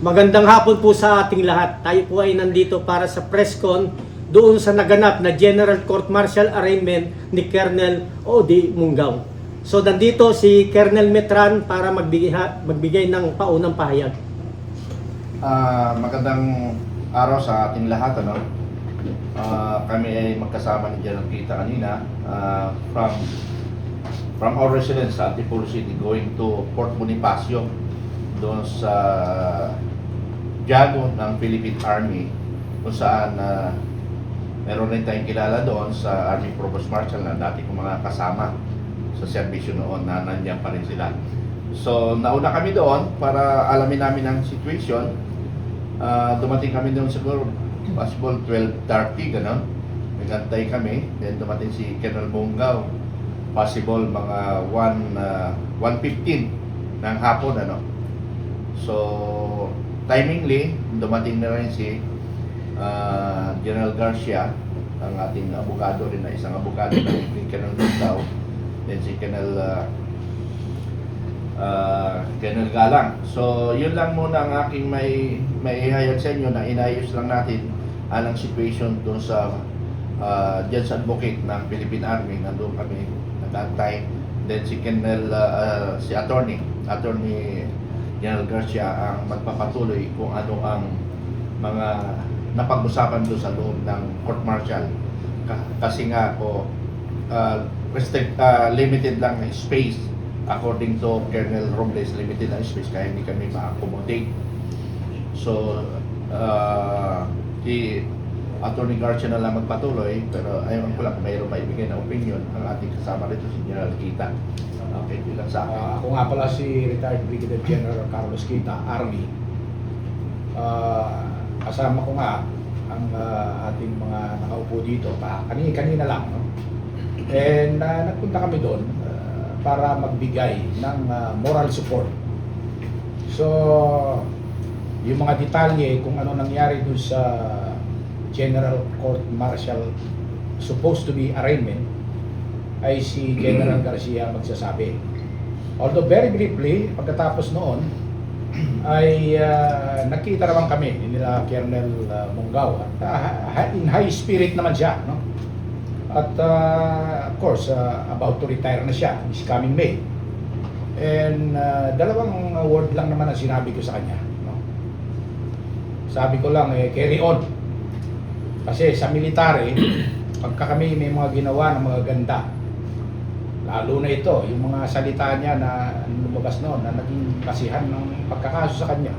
Magandang hapon po sa ating lahat. Tayo po ay nandito para sa press con doon sa naganap na General Court Martial Arraignment ni Colonel O.D. Mungaw. So nandito si Colonel Metran para magbigay ng paunang pahayag. Magandang araw sa ating lahat. Kami ay magkasama ni General Kita kanina from our residence sa Antipolo City going to Port Bonifacio doon sa Jago ng Philippine Army, kung saan meron rin tayong kilala doon sa Army Provost Marshal na dati kong mga kasama sa serbisyo noon na nandiyan pa rin sila. So nauna kami doon para alamin namin ang situation. Dumating kami doon siguro possible 12:30 gano'n. Nagantay kami, then dumating si Colonel Mungaw, possible mga 1:15 ng hapon So timingly dumating na rin si General Garcia, ang ating abogado rin na isang abogado ng Colonel Mungaw, then si Colonel Galang. So yun lang muna ang aking may ihayag sa inyo, na inayos lang natin ang situation doon sa dyan sa advocate ng Philippine Army. Nandun kami nagantay. Then si Colonel si Attorney General Garcia ang magpapatuloy kung ano ang mga napag-usapan doon sa loob ng court martial. Kasi nga po limited lang na space. According to Colonel Robles, limited ang space kaya hindi kami ma-accommodate. So si Attorney Garcia na lang magpatuloy, pero ayaw ko lang mayroon maibigay na opinion ang ating kasama rito si General Kita. Okay, bilang sa akin. Ako nga pala si retired Brigadier General Carlos Kita, Army. Kasama ko nga ang ating mga nakaupo dito, kanina lang. No? And nagpunta kami doon para magbigay ng moral support. So, yung mga detalye kung ano nangyari doon sa General Court Martial supposed to be arraignment ay si General Garcia magsasabi. Although very briefly, pagkatapos noon ay nakita naman kami nila Colonel Mungaw at in high spirit naman siya, no? At of course about to retire na siya this coming May. And dalawang word lang naman ang sinabi ko sa kanya, no? Sabi ko lang carry on. Kasi sa military pagka kami may mga ginawa ng mga ganda, lalo na ito, yung mga salita niya na lumabas noon na naging basihan ng pagkakaso sa kanya,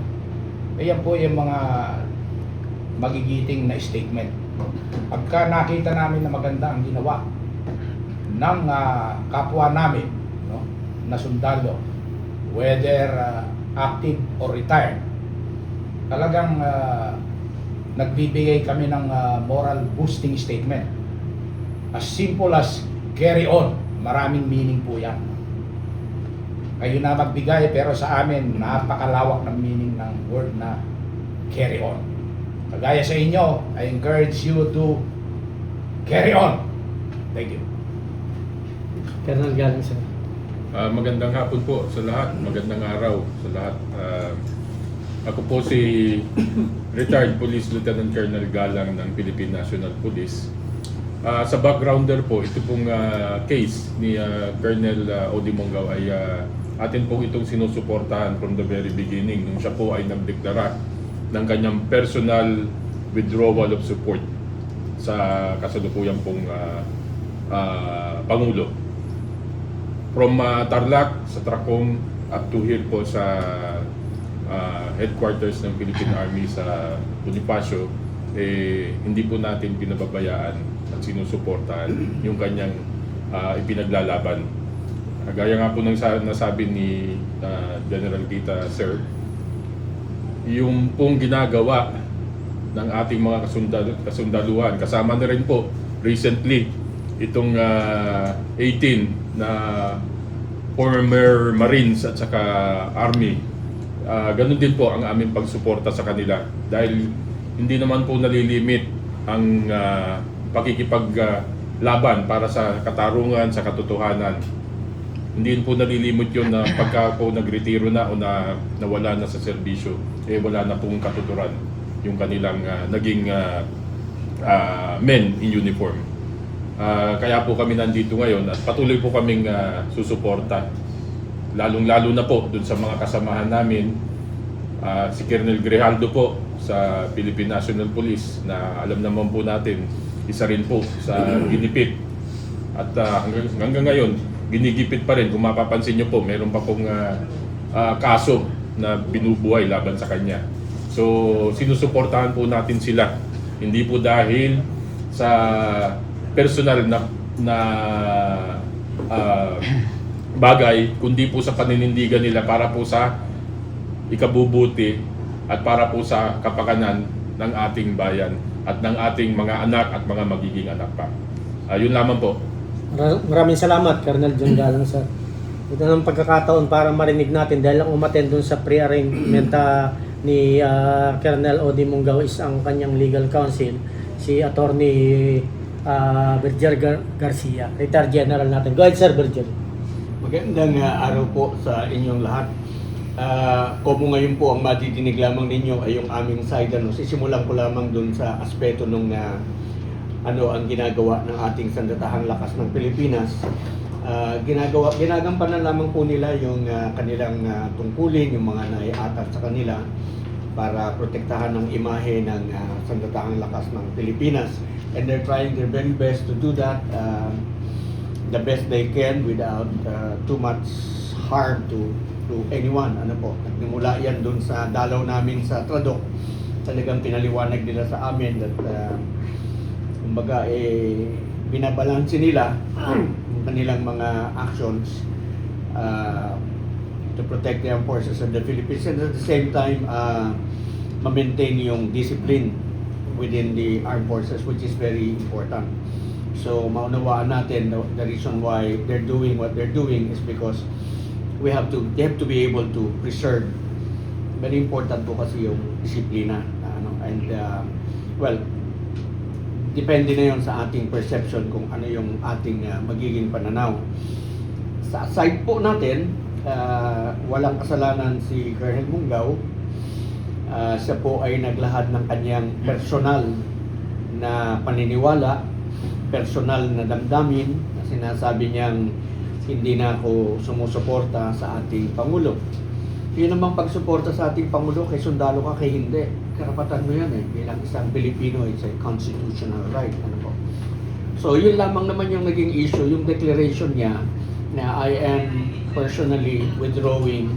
yan po yung mga magigiting na statement. Pagka nakita namin na maganda ang ginawa ng kapwa namin, no, na sundalo, whether active or retired, talagang nagbibigay kami ng moral boosting statement. As simple as carry on. Maraming meaning po yan. Kayo na magbigay, pero sa amin napakalawak ng meaning ng word na carry on. Kagaya sa inyo, I encourage you to carry on. Thank you. Colonel Galang, sir. Magandang hapon po sa lahat. Magandang araw sa lahat. Ako po si retired Police Lieutenant Colonel Galang ng Philippine National Police. Sa backgrounder po, ito pong case ni Colonel O.D. Mungaw ay atin pong itong sinusuportahan from the very beginning nung siya po ay nagdeklara ng kanyang personal withdrawal of support sa kasalukuyang pong Pangulo. From Tarlac sa Tracom up to here po sa headquarters ng Philippine Army sa Bonifacio, hindi po natin pinababayaan at sinusuportahan yung kanyang ipinaglalaban. Gaya nga po ng nasabi ni General Kita, sir, yung pong ginagawa ng ating mga kasundaluhan, kasama na rin po recently itong 18 na former Marines at saka Army. Ganun din po ang aming pagsuporta sa kanila dahil hindi naman po nalilimit ang pakikipaglaban para sa katarungan, sa katotohanan. Hindi po nalilimot yun na pagka po nagretiro na o na nawala na sa serbisyo, wala na pong katuturan yung kanilang naging men in uniform. Kaya po kami nandito ngayon at patuloy po kaming susuporta, lalong-lalo na po dun sa mga kasamahan namin, si Colonel Grijaldo po sa Philippine National Police na alam naman po natin, isa rin po sa ginipit. At hanggang ngayon, ginigipit pa rin. Kung mapapansin nyo po, meron pa pong kaso na binubuhay laban sa kanya. So, sinusuportahan po natin sila. Hindi po dahil sa personal na bagay, kundi po sa paninindigan nila para po sa ikabubuti at para po sa kapakanan ng ating bayan at ng ating mga anak at mga magiging anak pa. Yun lamang po. Maraming salamat, Colonel John Galang, sir. Ito ng pagkakataon para marinig natin dahil ang umattend dun sa pre-arraignment ni Colonel Odi Mungaw is ang kanyang legal counsel, si Attorney Berger Garcia, retired general natin. Go ahead, sir, Berger. Magandang araw po sa inyong lahat. Kung ngayon po ang madidinig lamang ninyo ay yung aming side, sisimulan ko lamang dun sa aspeto nung ang ginagawa ng ating sandatahang lakas ng Pilipinas. Ginagampanan lamang po nila yung kanilang tungkulin, yung mga naiatat sa kanila para protektahan ng imahe ng sandatahang lakas ng Pilipinas. And they're trying their very best to do that the best they can without too much harm to anyone. Nagmula yan dun sa dalaw namin sa Tradok. Talagang pinaliwanag nila sa amin that kumbaga binabalanse nila ang kanilang mga actions to protect the armed forces of the Philippines, and at the same time ma-maintain yung discipline within the armed forces, which is very important. So maunawaan natin the reason why they're doing what they're doing is because they have to be able to preserve. Very important po kasi yung disiplina, and well, depende na yun sa ating perception kung ano yung ating magiging pananaw. Sa side po natin, walang kasalanan si Colonel Mungaw. Siya po ay naglahad ng kanyang personal na paniniwala, personal na damdamin, na sinasabi niyang hindi na ako sumusuporta sa ating Pangulo. Yun namang pagsuporta sa ating Pangulo, kay sundalo ka, kay hindi. Karapatan mo yan bilang isang Pilipino, it's a constitutional right. So yun lamang naman yung naging issue, yung declaration niya na I am personally withdrawing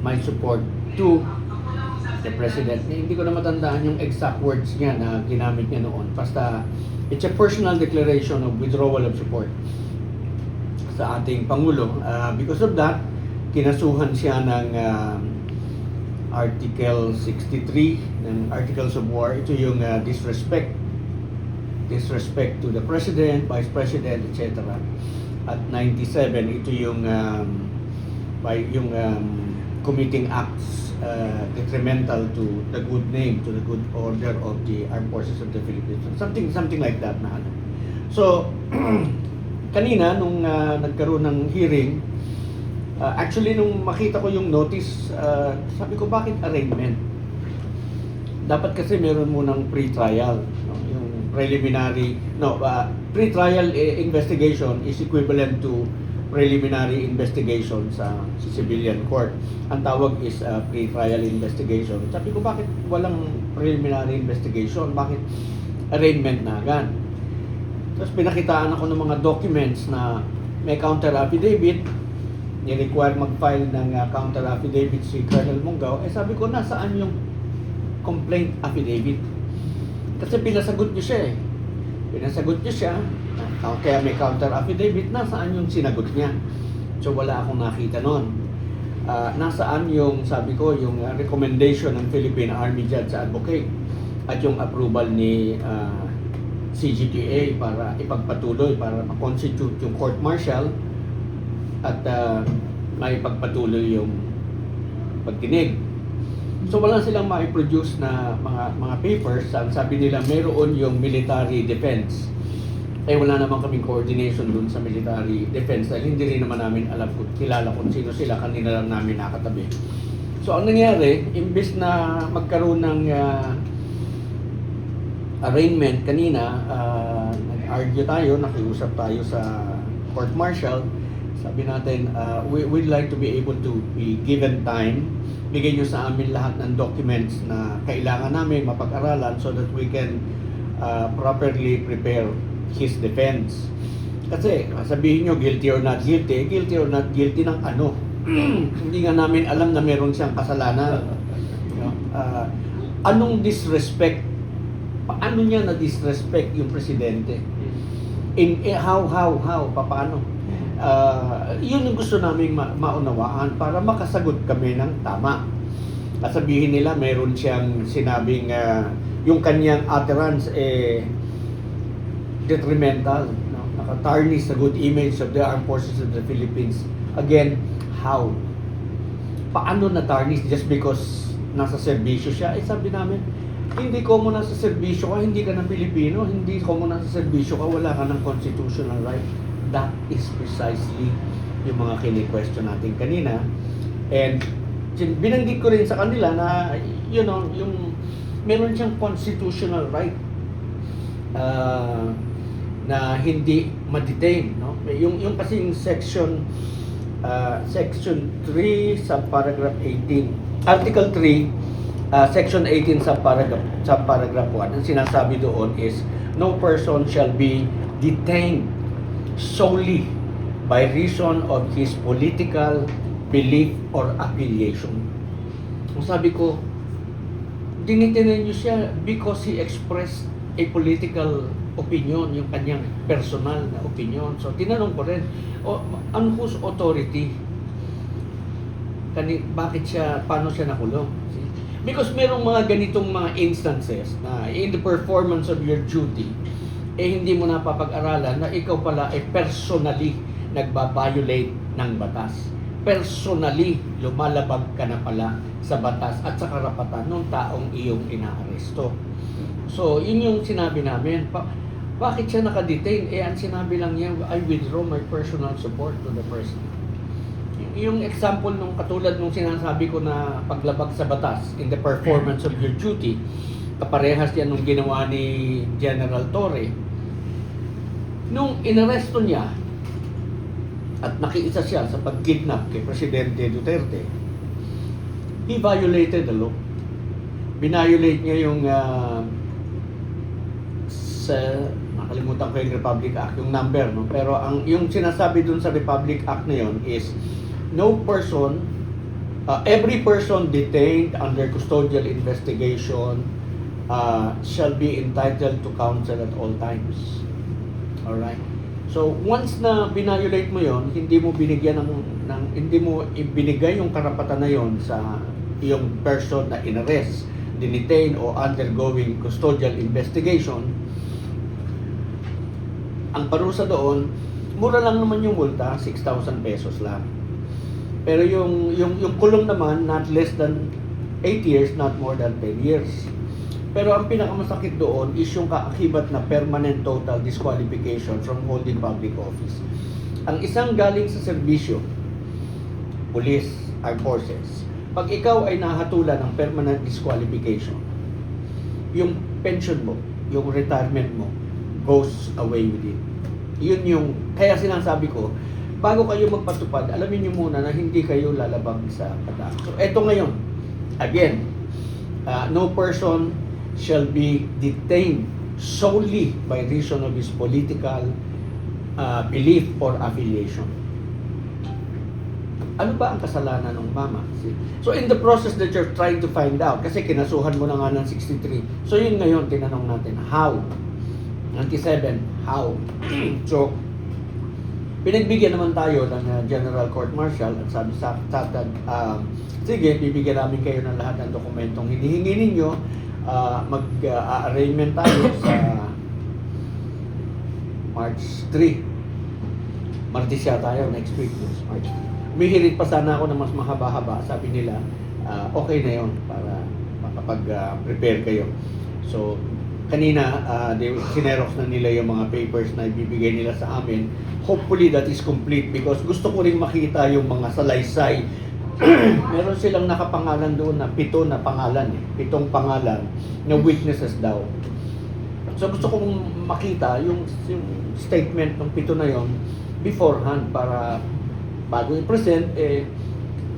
my support to the President. Hindi ko na matandaan yung exact words niya na ginamit niya noon. Basta it's a personal declaration of withdrawal of support sa ating Pangulo. Because of that, kinasuhan siya ng Article 63 ng Articles of War. Ito yung disrespect to the President, Vice President, etc. At 97, ito yung committing acts detrimental to the good name, to the good order of the Armed Forces of the Philippines. Something like that na. So, kanina nung nagkaroon ng hearing, actually nung makita ko yung notice, sabi ko bakit arraignment? Dapat kasi meron munang pre-trial, yung preliminary, pre-trial investigation is equivalent to preliminary investigation sa civilian court. Ang tawag is pre-trial investigation. Sabi ko bakit walang preliminary investigation? Bakit arraignment na agad? Tapos pinakitaan ako ng mga documents na may counter affidavit, ni-require mag-file ng counter affidavit si Colonel Mungaw. Sabi ko, nasaan yung complaint affidavit? Kasi pinasagot niyo siya kaya may counter affidavit, nasaan yung sinagot niya? So wala akong nakita noon. Nasaan yung, sabi ko, yung recommendation ng Philippine Army Judge Advocate at yung approval ni CGTA para ipagpatuloy, para ma-constitute yung court martial at may pagpatuloy yung pagdinig. So wala silang ma-produce na mga papers. Sabi nila meron yung military defense. Wala naman kaming coordination dun sa military defense dahil hindi rin naman namin alam kung kilala kung sino sila, kanina lang namin nakatabi. So ang nangyari, imbes na magkaroon ng arraignment kanina, nag-argue tayo, nakiusap tayo sa court martial. Sabi natin, we'd like to be able to be given time. Bigay nyo sa amin lahat ng documents na kailangan namin mapag-aralan so that we can properly prepare his defense. Kasi sabihin nyo guilty or not guilty ng ano? Hindi nga namin alam na meron siyang kasalanan. You know? Anong disrespect? Paano niya na-disrespect yung presidente? How? Paano? Yun yung gusto namin maunawaan para makasagot kami ng tama. At sabihin nila meron siyang sinabing yung kanyang utterance detrimental, no? Naka-tarnish the good image of the armed forces of the Philippines. Again, how? Paano na-tarnish just because nasa serbisyo siya? Sabi namin, hindi ko mo nasa serbisyo ka, hindi ka ng Pilipino, hindi ko mo nasa serbisyo ka, wala ka ng constitutional right. That is precisely yung mga kini-question natin kanina. And binanggit ko rin sa kanila na, you know, yung meron siyang constitutional right na hindi ma-detain, no? Yung kasing section 3 subparagraph 18, Article 3 Section 18 subparagraph 1, ang sinasabi doon is no person shall be detained solely by reason of his political belief or affiliation. Kung sabi ko, dinitinan niyo siya because he expressed a political opinion, yung kanyang personal na opinion. So tinanong ko rin, on whose authority? Bakit siya, paano siya nakulong? See? Because merong mga ganitong mga instances na in the performance of your duty, hindi mo napapag-aralan na ikaw pala ay personally nagbabiolate ng batas. Personally, lumalabag ka na pala sa batas at sa karapatan ng taong iyong inaaresto. So, yun yung sinabi namin. Bakit siya nakadetain? Ang sinabi lang niya, I withdraw my personal support to the person. Yung example nung katulad nung sinasabi ko na paglabag sa batas in the performance of your duty, kaparehas yan nung ginawa ni General Torre. Nung inaresto niya at nakiisa siya sa pagkidnap kay Presidente Duterte, he violated the law. Binviolate niya yung nakalimutan ko yung Republic Act, yung number, no? Pero yung sinasabi dun sa Republic Act na yun is no person, every person detained under custodial investigation shall be entitled to counsel at all times. Alright? So, once na binviolate mo yon, hindi mo binigyan hindi mo ibinigay yung karapatan na yon sa iyong person na in-arrest, detain o undergoing custodial investigation. Ang parusa doon, mura lang naman yung multa, 6,000 pesos lang. Pero yung kulong naman, not less than 8 years, not more than 10 years. Pero ang pinakamasakit doon is yung kaakibat na permanent total disqualification from holding public office. Ang isang galing sa serbisyo, police, armed forces, pag ikaw ay nahatulan ng permanent disqualification, yung pension mo, yung retirement mo, goes away with it. Yun yung, kaya sinasabi ko, bago kayo magpatupad, alamin nyo muna na hindi kayo lalabag sa batas. So, eto ngayon, again, no person shall be detained solely by reason of his political belief or affiliation. Ano ba ang kasalanan ng mama? So in the process that you're trying to find out, kasi kinasuhan mo na nga ng 63, so yun ngayon, tinanong natin, how? 97, how? So, pinagbigyan naman tayo ng General Court Martial at sabi sa sige, bibigyan namin kayo ng lahat ng dokumentong hinihingi ninyo. Mag-arraignment tayo sa March 3. Martes siya tayo, next week, March 3. Umihirit pa sana ako na mas mahaba-haba. Sabi nila, okay na yon para makapag-prepare kayo. So, kanina, sinerox na nila yung mga papers na ibibigay nila sa amin. Hopefully, that is complete because gusto ko rin makita yung mga salaysay meron silang nakapangalan doon na 7 na pangalan eh. 7 pangalan na witnesses daw. So gusto kong makita yung statement ng 7 na yon beforehand para bago i-present,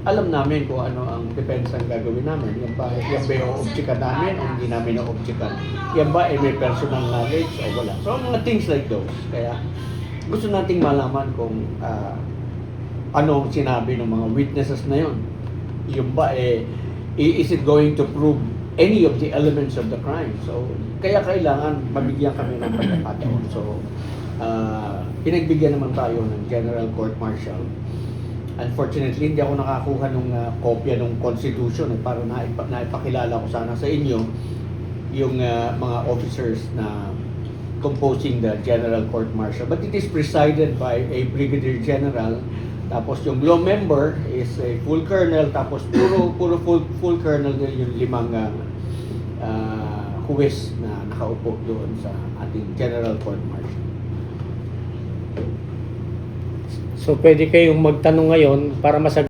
alam namin kung ano ang depensa ang gagawin namin. Yan ba yung objectan namin o hindi namin na-objectan? Yan ba may personal knowledge o wala? So mga things like those. Kaya gusto nating malaman kung ano ang sinabi ng mga witnesses na yon. Yung ba is it going to prove any of the elements of the crime? So kaya kailangan mabigyan kami ng pagkakataon. So pinagbigyan naman tayo ng General Court Martial. Unfortunately, hindi ako nakakuha ng kopya ng Constitution para naipakilala ko sana sa inyo yung mga officers na composing the General Court Martial. But it is presided by a Brigadier General. Tapos yung law member is a full colonel. Tapos puro full colonel din yung 5 huwes na nakaupo doon sa ating General Court Martial. So pwede kayong magtanong ngayon para